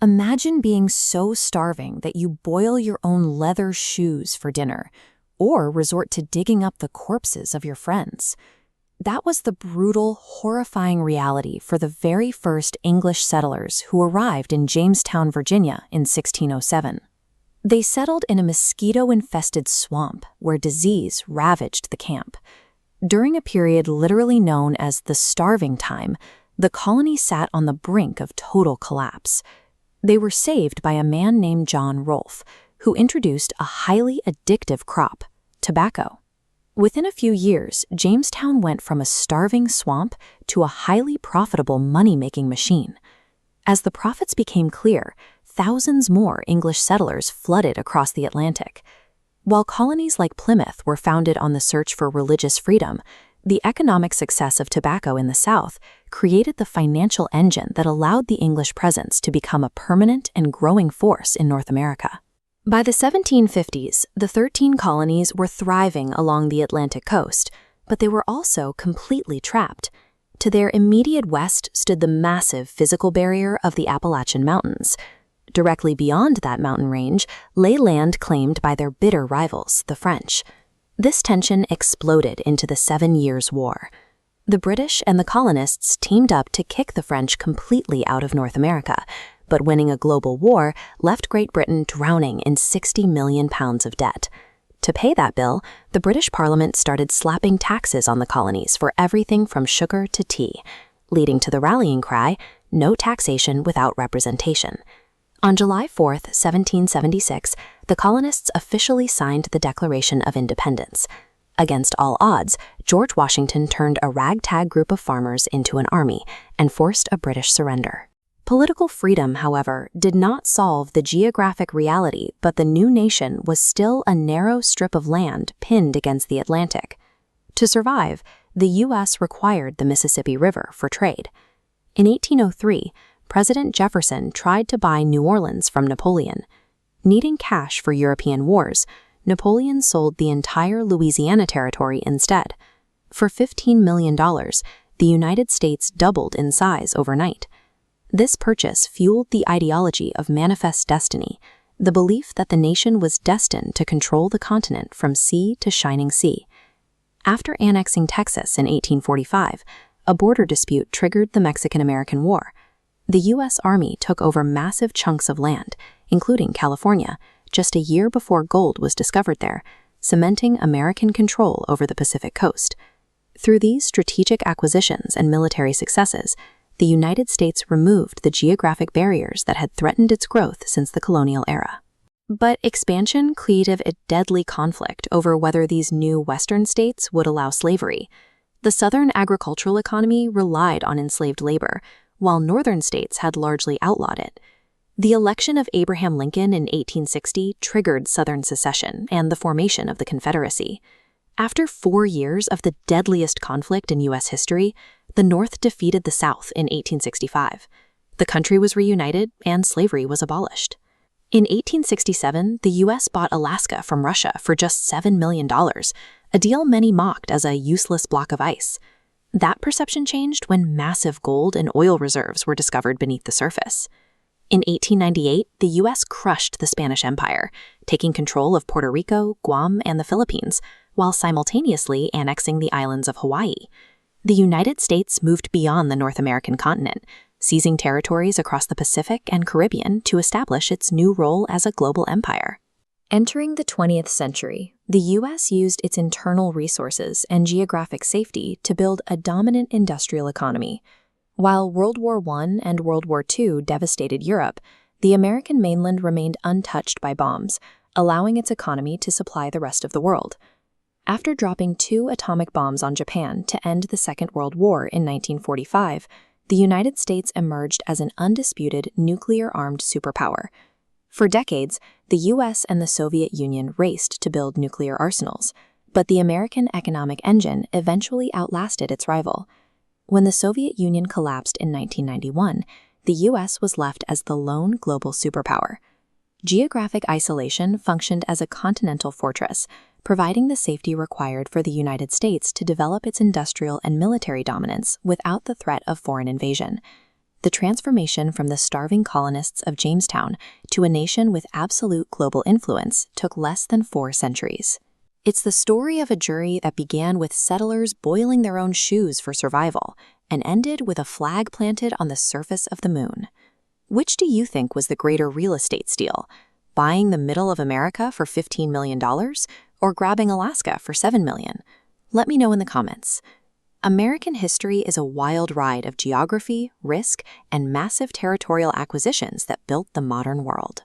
Imagine being so starving that you boil your own leather shoes for dinner, or resort to digging up the corpses of your friends. That was the brutal, horrifying reality for the very first English settlers who arrived in Jamestown, Virginia in 1607. They settled in a mosquito-infested swamp where disease ravaged the camp. During a period literally known as the starving time, the colony sat on the brink of total collapse. They were saved by a man named John Rolfe, who introduced a highly addictive crop, tobacco. Within a few years, Jamestown went from a starving swamp to a highly profitable money-making machine. As the profits became clear, thousands more English settlers flooded across the Atlantic. While colonies like Plymouth were founded on the search for religious freedom, the economic success of tobacco in the South created the financial engine that allowed the English presence to become a permanent and growing force in North America. By the 1750s, the 13 colonies were thriving along the Atlantic coast, but they were also completely trapped. To their immediate west stood the massive physical barrier of the Appalachian Mountains. Directly beyond that mountain range lay land claimed by their bitter rivals, the French. This tension exploded into the 7 Years' War. The British and the colonists teamed up to kick the French completely out of North America, but winning a global war left Great Britain drowning in £60 million of debt. To pay that bill, the British Parliament started slapping taxes on the colonies for everything from sugar to tea, leading to the rallying cry, "No taxation without representation." On July 4, 1776, the colonists officially signed the Declaration of Independence. Against all odds, George Washington turned a ragtag group of farmers into an army and forced a British surrender. Political freedom, however, did not solve the geographic reality, but the new nation was still a narrow strip of land pinned against the Atlantic. To survive, the U.S. required the Mississippi River for trade. In 1803, President Jefferson tried to buy New Orleans from Napoleon. Needing cash for European wars, Napoleon sold the entire Louisiana Territory instead. For $15 million, the United States doubled in size overnight. This purchase fueled the ideology of manifest destiny, the belief that the nation was destined to control the continent from sea to shining sea. After annexing Texas in 1845, a border dispute triggered the Mexican-American War. The U.S. Army took over massive chunks of land, including California, just a year before gold was discovered there, cementing American control over the Pacific coast. Through these strategic acquisitions and military successes, the United States removed the geographic barriers that had threatened its growth since the colonial era. But expansion created a deadly conflict over whether these new Western states would allow slavery. The Southern agricultural economy relied on enslaved labor, while Northern states had largely outlawed it. The election of Abraham Lincoln in 1860 triggered Southern secession and the formation of the Confederacy. After 4 years of the deadliest conflict in U.S. history, the North defeated the South in 1865. The country was reunited and slavery was abolished. In 1867, the U.S. bought Alaska from Russia for just $7 million, a deal many mocked as a useless block of ice. That perception changed when massive gold and oil reserves were discovered beneath the surface. In 1898, the U.S. crushed the Spanish Empire, taking control of Puerto Rico, Guam, and the Philippines, while simultaneously annexing the islands of Hawaii. The United States moved beyond the North American continent, seizing territories across the Pacific and Caribbean to establish its new role as a global empire. Entering the 20th century, the U.S. used its internal resources and geographic safety to build a dominant industrial economy. While World War I and World War II devastated Europe, the American mainland remained untouched by bombs, allowing its economy to supply the rest of the world. After dropping 2 atomic bombs on Japan to end the Second World War in 1945, the United States emerged as an undisputed nuclear-armed superpower. For decades, the U.S. and the Soviet Union raced to build nuclear arsenals, but the American economic engine eventually outlasted its rival. When the Soviet Union collapsed in 1991, the U.S. was left as the lone global superpower. Geographic isolation functioned as a continental fortress, providing the safety required for the United States to develop its industrial and military dominance without the threat of foreign invasion. The transformation from the starving colonists of Jamestown to a nation with absolute global influence took less than 4 centuries. It's the story of a journey that began with settlers boiling their own shoes for survival and ended with a flag planted on the surface of the moon. Which do you think was the greater real estate steal? Buying the middle of America for $15 million or grabbing Alaska for $7 million? Let me know in the comments. American history is a wild ride of geography, risk, and massive territorial acquisitions that built the modern world.